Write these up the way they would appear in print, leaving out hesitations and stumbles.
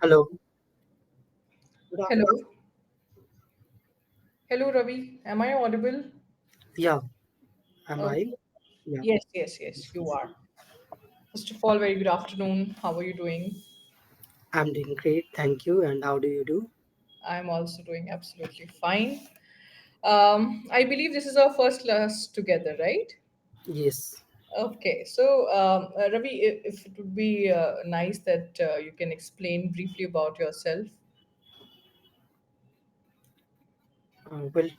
Hello. Good Hello. afternoon. Hello, Ravi. Am I audible? Yeah, am I? Okay. Yeah, Yes, you are. First of all, very good afternoon. How are you doing? I'm doing great. Thank you. And how do you do? I'm also doing absolutely fine. I believe this is our first class together, right? Yes. Okay. So, Ravi, if it would be nice that you can explain briefly about yourself. Well,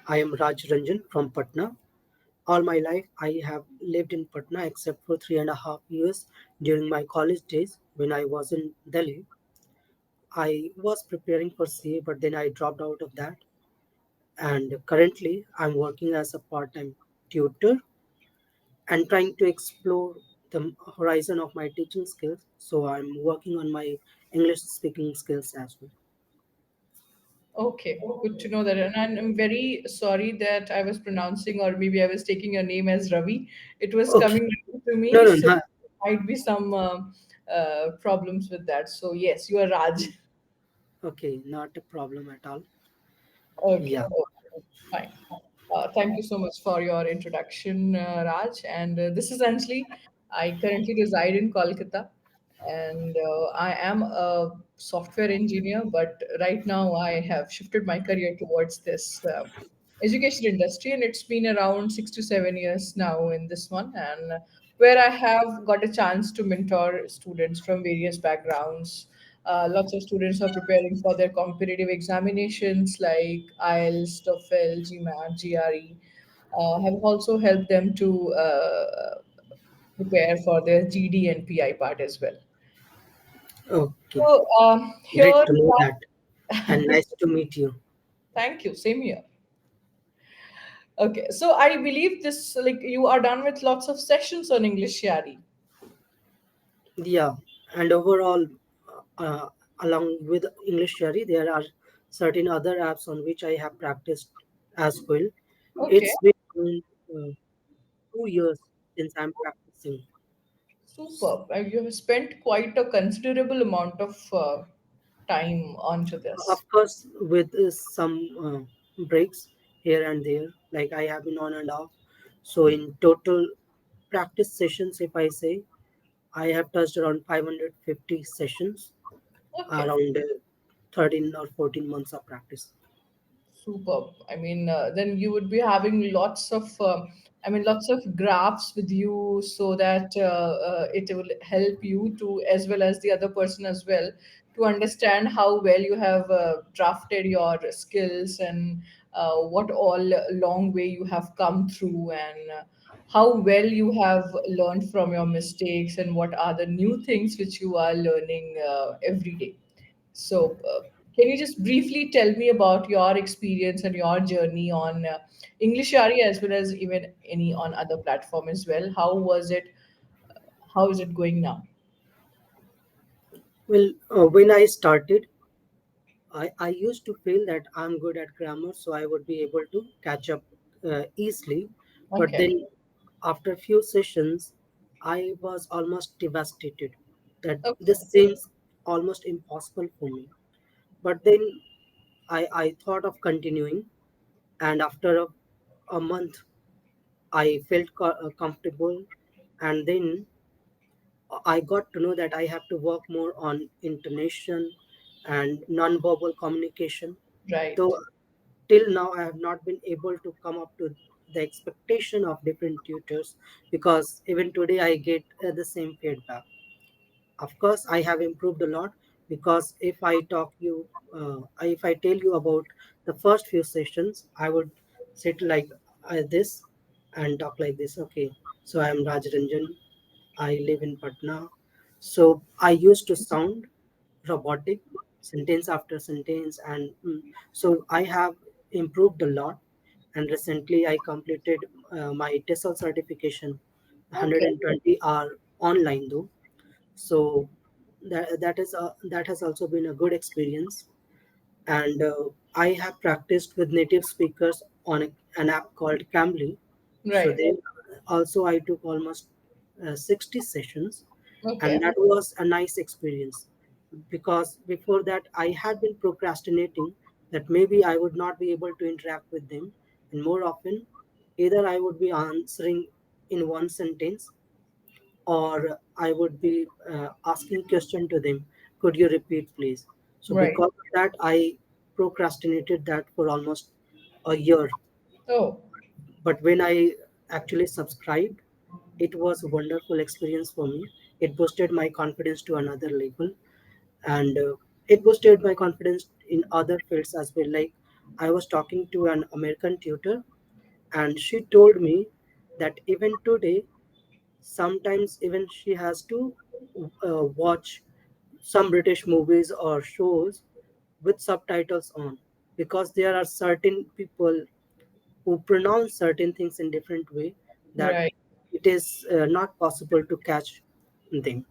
I am Raj Ranjan from Patna. All my life, I have lived in Patna except for 3.5 years during my college days when I was in Delhi. I was preparing for CA, but then I dropped out of that. And currently, I'm working as a part time tutor and trying to explore the horizon of my teaching skills. So I'm working on my English speaking skills as well. Okay, good to know that. And I'm very sorry that I was pronouncing, or maybe I was taking your name as Ravi. It was Okay. coming to No, me, no, so no. might be some problems with that. So yes, you are Raj. Okay, not a problem at all. Okay, Yeah. okay, fine. Thank you so much for your introduction, Raj. And this is Anjali. I currently reside in Kolkata, and I am a software engineer. But right now, I have shifted my career towards this education industry, and it's been around 6 to 7 years now in this one, and where I have got a chance to mentor students from various backgrounds. Lots of students are preparing for their competitive examinations like IELTS, TOEFL, GMAT, GRE. Have also helped them to prepare for their GD and PI part as well. Okay. So Great here to we know that. And are. nice to meet you. Thank you. Same here. Okay, so I believe this like you are done with lots of sessions on English Yari. Yeah. And overall, uh, along with English Theory, there are certain other apps on which I have practiced as well. Okay, It's been uh, 2 years since I'm practicing. superb. You have spent quite a considerable amount of time onto Of this. course, with some breaks here and there, like I have been on and off. So in total practice sessions, if I say, I have touched around 550 sessions, Okay. around 13 or 14 months of practice. Superb. I mean, then you would be having lots of graphs with you so that it will help you to, as well as the other person as well, to understand how well you have drafted your skills and what all long way you have come through and how well you have learned from your mistakes and what are the new things which you are learning every day. So, can you just briefly tell me about your experience and your journey on English Yari as well as even any on other platform as well? How was it? How is it going now? Well, when I started, I used to feel that I'm good at grammar, so I would be able to catch up easily. But Okay, then, after a few sessions, I was almost devastated that okay, this seems almost impossible for me. But then I thought of continuing, and after a month, I felt comfortable, and then I got to know that I have to work more on intonation and non-verbal communication. right. Though till now I have not been able to come up to the expectation of different tutors, because even today I get the same feedback. Of course, I have improved a lot, because if I tell you about the first few sessions, I would sit like this and talk like this. Okay, so I am Raj Ranjan. I live in Patna. So I used to sound robotic, sentence after sentence, and so I have improved a lot. And recently, I completed my TESOL certification, Okay, 120 hour online though. So that has also been a good experience. And I have practiced with native speakers on an app called Cambly. So right. they also I took almost 60 sessions, Okay, and that was a nice experience. because before that I had been procrastinating that maybe I would not be able to interact with them, and more often, either I would be answering in one sentence, or I would be asking question to them. Could you repeat, please? So Right. because of that, I procrastinated that for almost a year. Oh, But when I actually subscribed, it was a wonderful experience for me. It boosted my confidence to another level, and it boosted my confidence in other fields as well. Like, I was talking to an American tutor, and she told me that even today, sometimes even she has to watch some British movies or shows with subtitles on, because there are certain people who pronounce certain things in different way that right, it is not possible to catch them.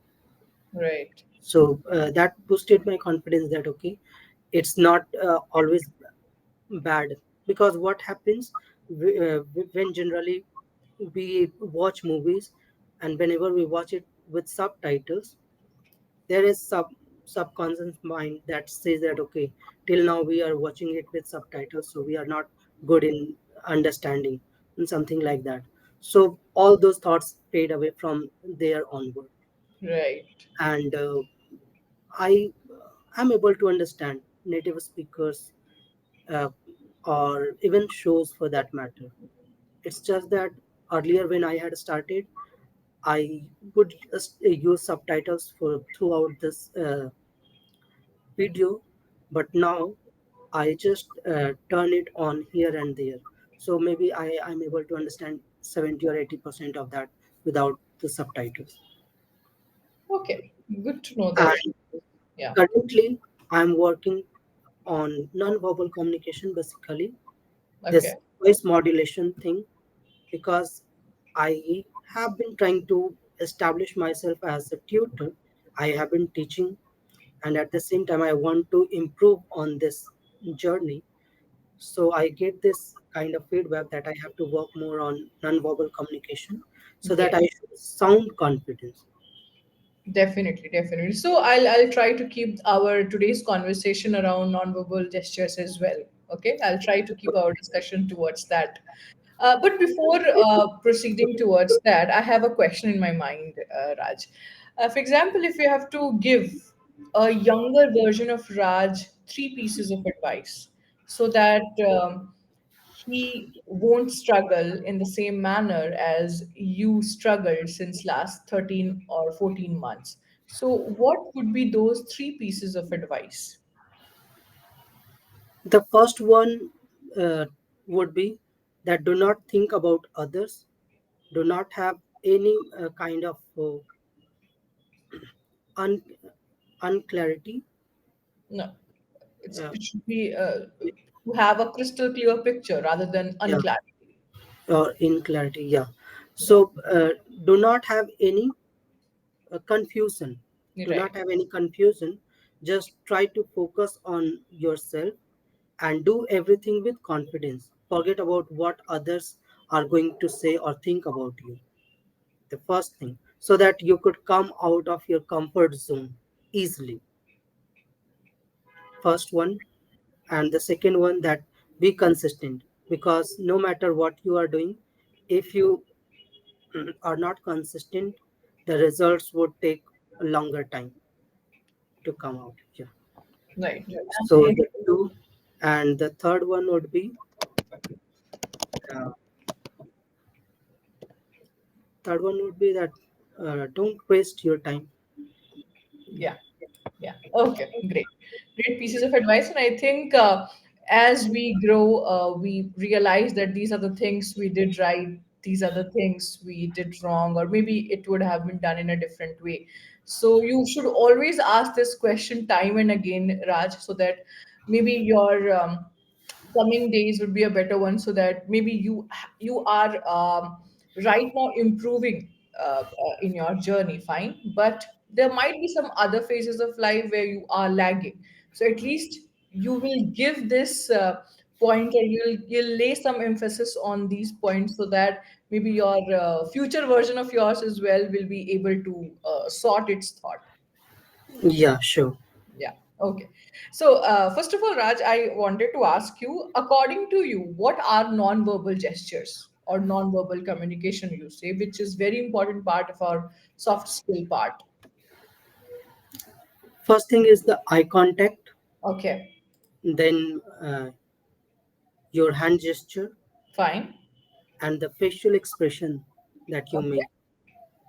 right, So that boosted my confidence that okay, it's not always bad, because what happens when generally we watch movies, and whenever we watch it with subtitles, there is subconscious mind that says that okay, till now we are watching it with subtitles, so we are not good in understanding, and something like that. So all those thoughts fade away from there onward, right. and I am able to understand native speakers, uh, or even shows for that matter. It's just that earlier when I had started, I would just use subtitles for throughout this video, but now I just turn it on here and there. So maybe I'm able to understand 70 or 80% of that without the subtitles. Okay, good to know that. And Yeah. currently, I'm working on non-verbal communication, basically this Okay. voice modulation thing, because I have been trying to establish myself as a tutor. I have been teaching, and at the same time, I want to improve on this journey. So I get this kind of feedback that I have to work more on non-verbal communication so that I Yes. should sound confidence. Definitely, definitely. So I'll try to keep our today's conversation around nonverbal gestures as well. Okay, I'll try to keep our discussion towards that. But before proceeding towards that, I have a question in my mind, Raj. For example, if you have to give a younger version of Raj three pieces of advice so that he won't struggle in the same manner as you struggled since last 13 or 14 months. So, what would be those three pieces of advice? The first one would be that do not think about others, do not have any kind of un- unclarity, No, uh, it should be to have a crystal clear picture rather than yeah, unclarity. or inclarity, yeah. Yeah, So do not have any confusion. you're Do right. not have any confusion. Just try to focus on yourself and do everything with confidence. Forget about what others are going to say or think about you. The first thing, so that you could come out of your comfort zone easily. First one. And the second one, that be consistent, because no matter what you are doing, if you are not consistent, the results would take a longer time to come out. Yeah. Right. So the two, and the third one would be uh, that don't waste your time. Yeah. Yeah. Okay. Great. Great pieces of advice. And I think as we grow, we realize that these are the things we did right, these are the things we did wrong, or maybe it would have been done in a different way. So you should always ask this question time and again, Raj, so that maybe your coming days would be a better one, so that maybe you are right now improving in your journey, fine, but there might be some other phases of life where you are lagging. So at least you will give this point, or you'll lay some emphasis on these points, so that maybe your future version of yours as well will be able to sort its thought. Yeah, sure. Okay. So, first of all, Raj, I wanted to ask you, according to you, what are non-verbal gestures or non-verbal communication you say, which is very important part of our soft skill part? First thing is the eye contact, Okay, then your hand gesture, fine. and the facial expression that you Okay, make.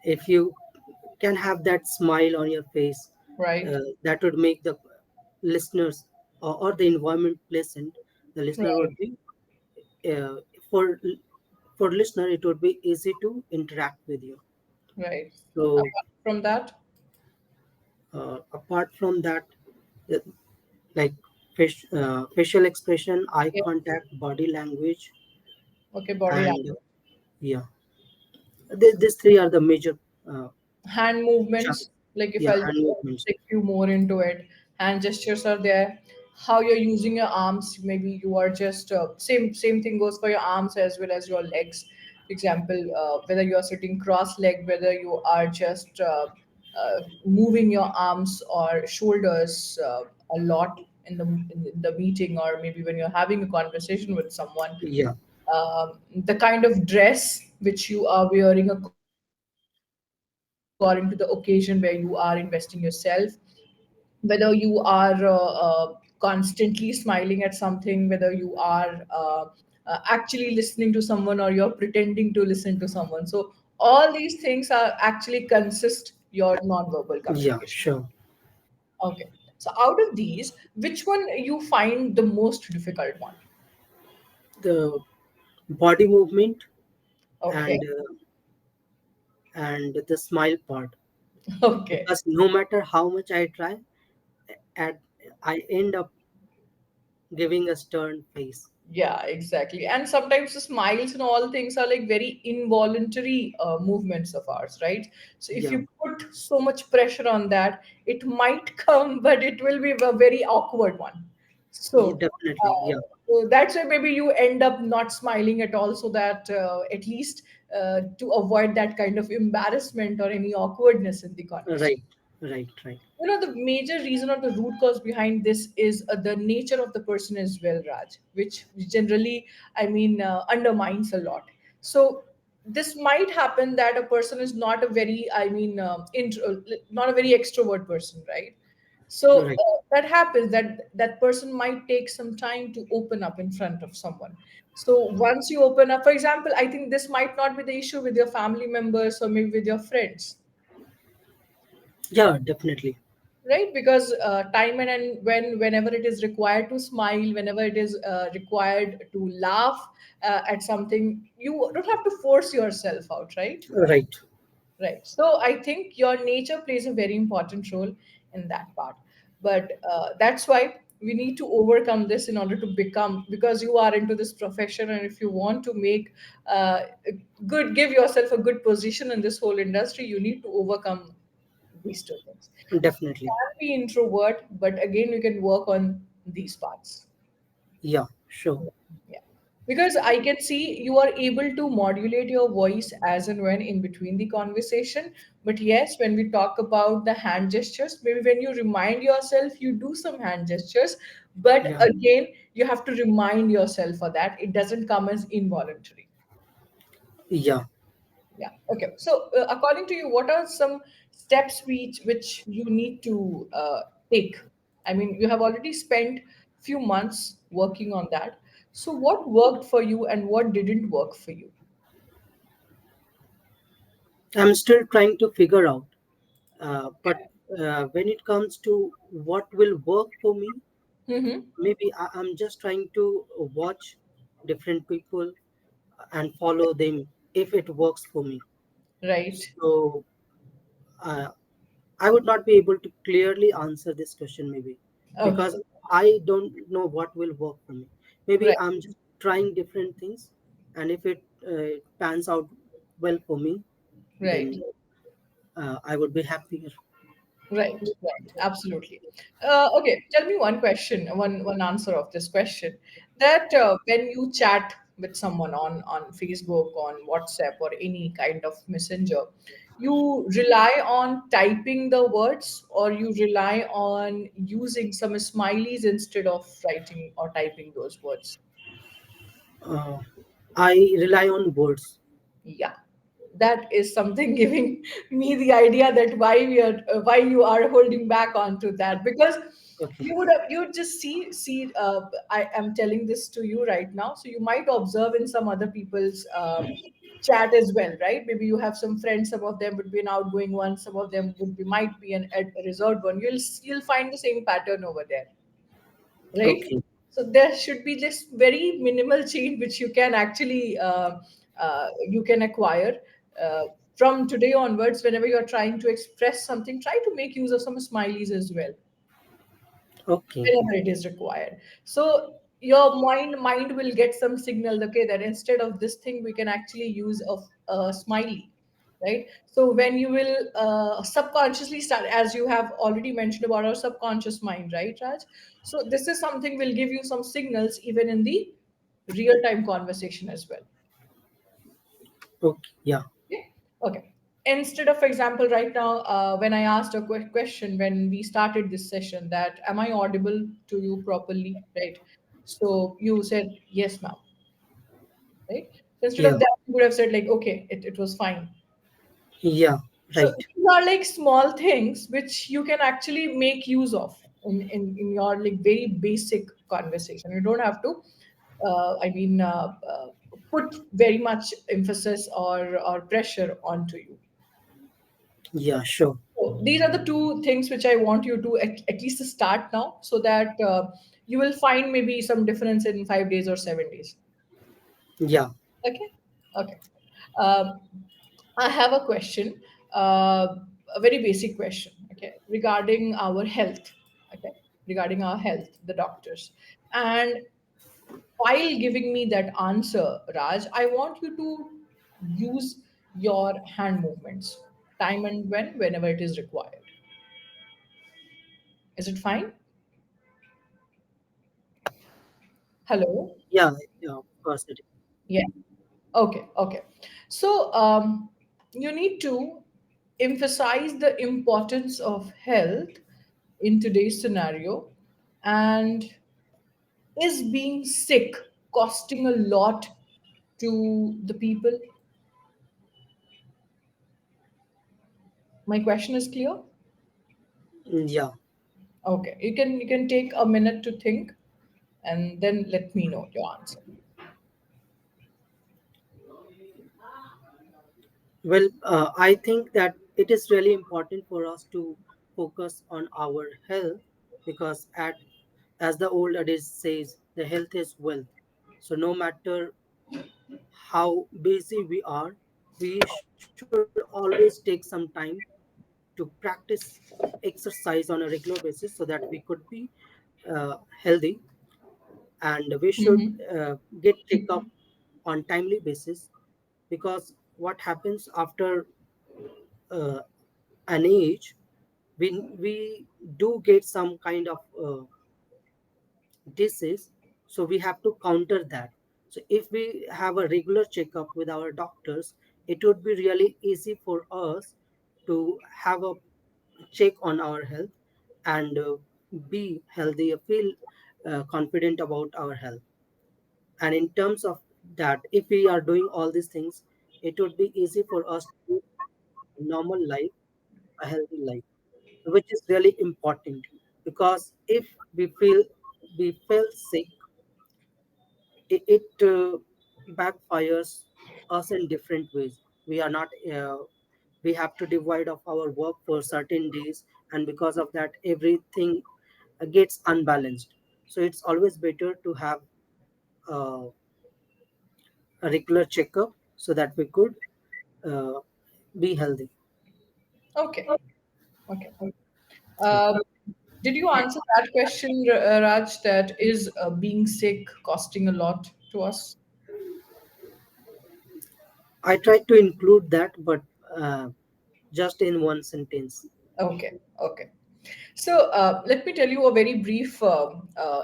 If you can have that smile on your face, right, that would make the listeners or the environment pleasant. The listener right, would be uh, for for listener it would be easy to interact with you. right. So Apart from that, apart from that, uh, like facial expression, eye yeah, contact, body language, okay, body and language. yeah, these three are the major uh, Hand chap- movements, like if yeah, I'll hand movements. take you more into it, hand gestures are there. How you're using your arms, maybe you are just same thing goes for your arms as well as your legs. For example, whether you are sitting cross leg, whether you are just moving your arms or shoulders a lot in the meeting, or maybe when you're having a conversation with someone. Yeah, The kind of dress which you are wearing according to the occasion where you are investing yourself, whether you are constantly smiling at something, whether you are actually listening to someone or you're pretending to listen to someone. So all these things are actually consist your non-verbal communication. yeah, sure. Okay. So out of these, which one you find the most difficult one? The body movement Okay. and the smile part, Okay. because no matter how much I try, at I end up giving a stern face. Yeah, exactly. And sometimes the smiles and all things are like very involuntary movements of ours, right? So if Yeah, you put so much pressure on that, it might come, but it will be a very awkward one. So, definitely. Yeah, so that's why maybe you end up not smiling at all, so that at least to avoid that kind of embarrassment or any awkwardness in the conversation. right, right, right, The major reason or the root cause behind this is the nature of the person as well, Raj, which generally, undermines a lot. So this might happen that a person is not a very, not a very extrovert person, right? So right. that happens, that that person might take some time to open up in front of someone. So once you open up, for example, I think this might not be the issue with your family members or maybe with your friends, Yeah, definitely. right? Because time and whenever it is required to smile, whenever it is required to laugh at something, you don't have to force yourself out, right? Right, Right. So I think your nature plays a very important role in that part. But that's why we need to overcome this in order to become, because you are into this profession, and if you want to make a give yourself a good position in this whole industry, you need to overcome these two things. You definitely. can be introvert, but again, you can work on these parts. Yeah, sure. Yeah. Because I can see you are able to modulate your voice as and when in between the conversation. But yes, when we talk about the hand gestures, maybe when you remind yourself, you do some hand gestures. But Yeah, again, you have to remind yourself for that. It doesn't come as involuntary. yeah. Yeah. Okay. So, according to you, what are some steps which you need to take? I mean, you have already spent few months working on that. So, what worked for you and what didn't work for you? I'm still trying to figure out. But when it comes to what will work for me, Mm-hmm. maybe I'm just trying to watch different people and follow them if it works for me. Right. So uh, I would not be able to clearly answer this question, maybe Okay. because I don't know what will work for me. Maybe Right. I'm just trying different things, and if it pans out well for me, Right. then I would be happier. Right. Right. Absolutely. Okay. Tell me one question, one answer of this question. That when you chat with someone on Facebook, on WhatsApp, or any kind of messenger, You rely on typing the words, or you rely on using some smileys instead of writing or typing those words? Uh, I rely on words. Yeah, that is something giving me the idea that why you are holding back onto that, because Okay. you would just see, I am telling this to you right now, so you might observe in some other people's chat as well, right? Maybe you have some friends, some of them would be an outgoing one, some of them would be might be a reserved one. You'll find the same pattern over there, right? Okay. So there should be this very minimal change which you can actually you can acquire uh, from today onwards. Whenever you're trying to express something, try to make use of some smileys as well Okay. whenever it is required. So your mind will get some signal, okay, that instead of this thing we can actually use a smiley, right? So when you will subconsciously start, as you have already mentioned about our subconscious mind, right, Raj? So this is something will give you some signals even in the real time conversation as well. Okay. Yeah. Okay. Okay. Instead of, for example, right now, when I asked a question when we started this session, that am I audible to you properly, right? So you said yes, ma'am, right? So instead of Yeah. that, you would have said like, okay, it was fine. Yeah. So Right. these are like small things which you can actually make use of in your like very basic conversation. You don't have to, put very much emphasis or pressure onto you. Yeah. Sure. So these are the two things which I want you to at least start now, so that you will find maybe some difference in 5 days or 7 days. Yeah. Okay. Okay. Um, I have a question, a very basic question, okay, regarding our health, okay, regarding our health, the doctors. And while giving me that answer, Raj, I want you to use your hand movements, time and whenever it is required. Is it fine? Hello? Yeah. Yeah. Of course it is. Yeah. Okay. Okay. So you need to emphasize the importance of health in today's scenario. And is being sick costing a lot to the people? My question is clear. Yeah. Okay. You can take a minute to think, and then let me know your answer. Well, I think that it is really important for us to focus on our health because, as the old adage says, the health is wealth. So, no matter how busy we are, we should always take some time to practice exercise on a regular basis so that we could be healthy, and we should Mm-hmm. get checkup on timely basis because what happens after uh, an age, we do get some kind of disease, so we have to counter that. So if we have a regular checkup with our doctors, it would be really easy for us to have a check on our health and be healthy, feel confident about our health. And in terms of that, if we are doing all these things, it would be easy for us to live a normal life, a healthy life, which is really important because if we feel sick, it backfires us in different ways. We are not we have to divide of our work for certain days, and because of that everything gets unbalanced. So it's always better to have uh, a regular checkup so that we could uh, be healthy. Okay. Okay. Okay. Uh, did you answer that question, Raj? That is being sick costing a lot to us? I tried to include that, but uh, just in one sentence. Okay, okay. So let me tell you a very brief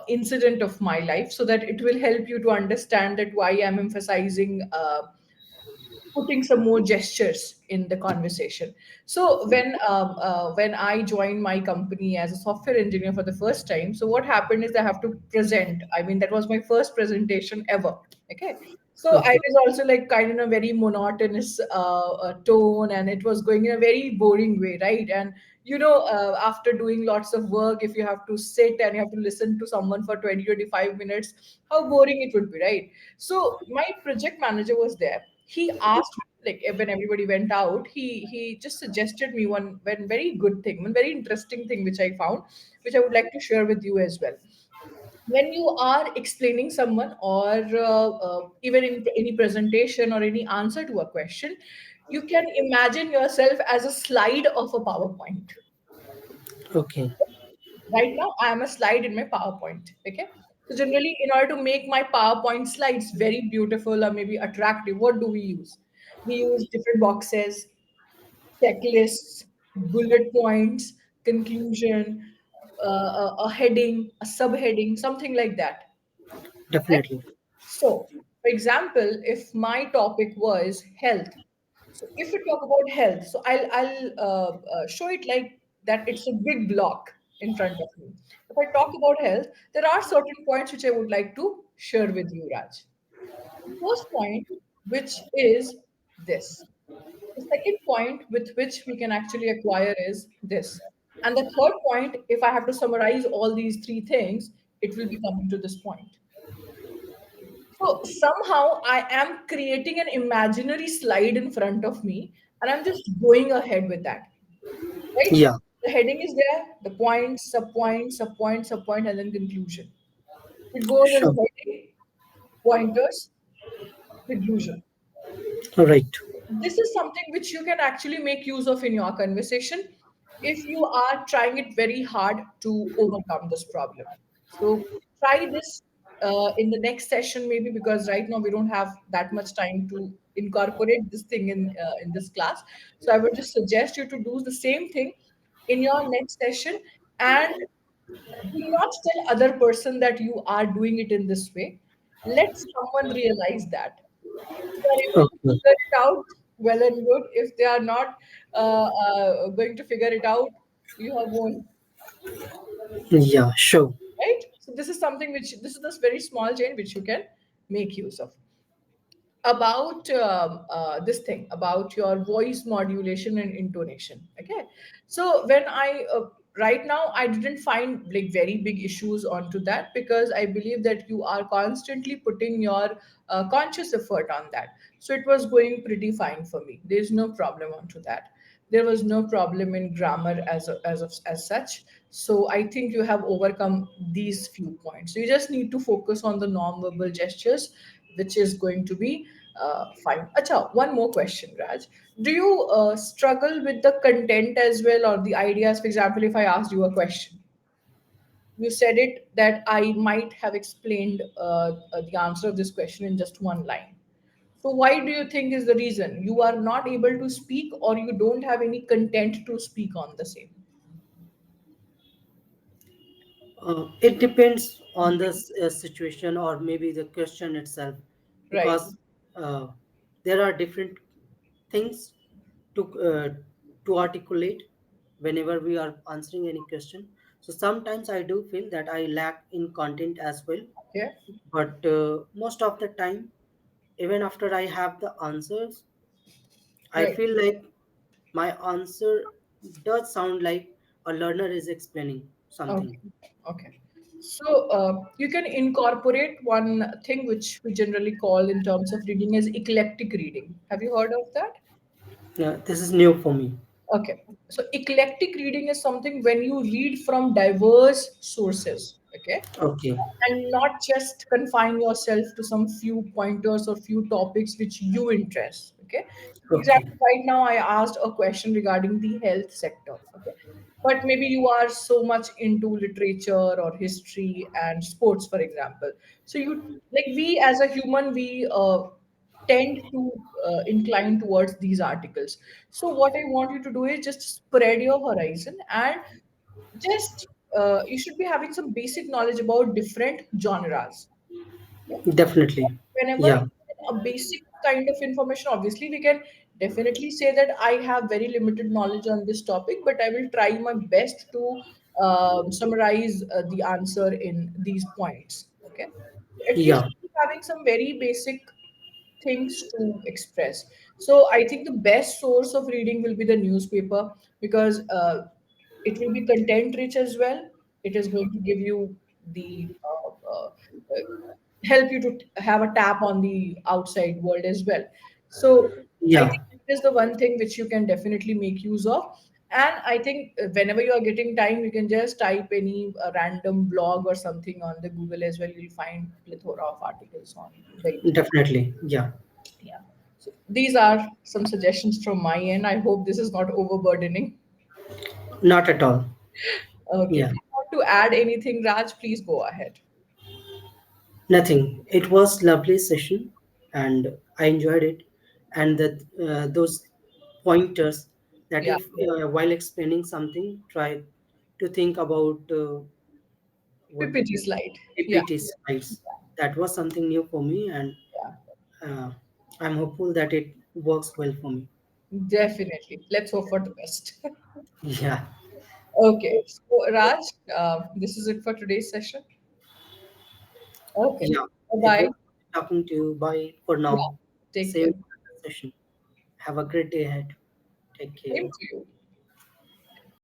incident of my life so that it will help you to understand that why I'm emphasizing putting some more gestures in the conversation. So when I joined my company as a software engineer for the first time, so what happened is I have to present. I mean, that was my first presentation ever. Okay. So I Okay. was also like kind of in a very monotonous tone, and it was going in a very boring way, right? And after doing lots of work, if you have to sit and you have to listen to someone for 20-25 minutes, how boring it would be, right? So my project manager was there. He asked, like, when everybody went out, he just suggested me one very good thing, one very interesting thing which I found, which I would like to share with you as well. When you are explaining someone, or even in any presentation or any answer to a question, you can imagine yourself as a slide of a PowerPoint. Okay. Right now I am a slide in my PowerPoint. Okay. So generally, in order to make my PowerPoint slides very beautiful or maybe attractive, what do we use? We use different boxes, checklists, bullet points, conclusion, a heading, a subheading, something like that. Right? Definitely. So, for example, if my topic was health, so if we talk about health, so I'll show it like that. It's a big block in front of me. If I talk about health, there are certain points which I would like to share with you, Raj. The first point, which is this. The second point with which we can actually acquire is this. And the third point, if I have to summarize all these three things, it will be coming to this point. So somehow I am creating an imaginary slide in front of me, and I'm just going ahead with that. Right? Yeah. The heading is there, the point, sub point, sub point, sub point, and then conclusion. It goes as Sure. heading, pointers, conclusion. All right. This is something which you can actually make use of in your conversation if you are trying it very hard to overcome this problem. So try this in the next session, maybe, because right now we don't have that much time to incorporate this thing in this class. So I would just suggest you to do the same thing in your next session, and do not tell other person that you are doing it in this way. Let someone realize that. If they are able to Okay. figure it out, well and good. If they are not going to figure it out, you have won, Yeah. Sure. right? So this is something which, this is this very small chain which you can make use of. About this thing about your voice modulation and intonation. Okay. So when I right now I didn't find like very big issues onto that, because I believe that you are constantly putting your conscious effort on that. So it was going pretty fine for me. There's no problem onto that. There was no problem in grammar as such. So I think you have overcome these few points. So you just need to focus on the non-verbal gestures, which is going to be fine. Acha, one more question, Raj. Do you struggle with the content as well, or the ideas? For example, if I asked you a question, you said it that I might have explained the answer of this question in just one line. So why do you think is the reason you are not able to speak, or you don't have any content to speak on the same? It depends on the situation or maybe the question itself, Right. because uh, there are different things to uh, to articulate whenever we are answering any question. So sometimes I do feel that I lack in content as well, Okay. but most of the time, even after I have the answers, I Right. feel like my answer does sound like a learner is explaining something. Okay. Okay. So you can incorporate one thing which we generally call in terms of reading as eclectic reading. Have you heard of that? Yeah, this is new for me. Okay. So eclectic reading is something when you read from diverse sources. Okay. Okay. And not just confine yourself to some few pointers or few topics which you interest. Okay. So for Okay. example, right now I asked a question regarding the health sector. Okay. But maybe you are so much into literature or history and sports, for example. So you, like, we as a human, we tend to incline towards these articles. So what I want you to do is just spread your horizon, and just you should be having some basic knowledge about different genres. Okay? Definitely. Whenever Yeah. a basic kind of information. Obviously, we can definitely say that I have very limited knowledge on this topic, but I will try my best to summarize the answer in these points. Okay, at least Yeah, having some very basic things to express. So I think the best source of reading will be the newspaper, because it will be content rich as well. It is going to give you the help you to have a tap on the outside world as well. So I yeah, think it is the one thing which you can definitely make use of. And I think whenever you are getting time, you can just type any random blog or something on the Google as well. You'll find plethora of articles on very much. definitely. Yeah, Yeah. So these are some suggestions from my end. I hope this is not overburdening. not at all. Okay. If Yeah, you want to add anything, Raj, please go ahead. nothing. It was lovely session, and I enjoyed it. And that those pointers that Yeah. if while explaining something, try to think about what PPT slide. Yeah. PPT slides. That was something new for me, and Yeah. uh, I'm hopeful that it works well for me. Definitely. Let's hope for the best. Yeah, Okay. So, Raj, this is it for today's session. Okay. yeah. Bye It bye. was talking to you. Bye for Yeah. now. Take See you in care. the session. Have a great day ahead. Take care. Same to you.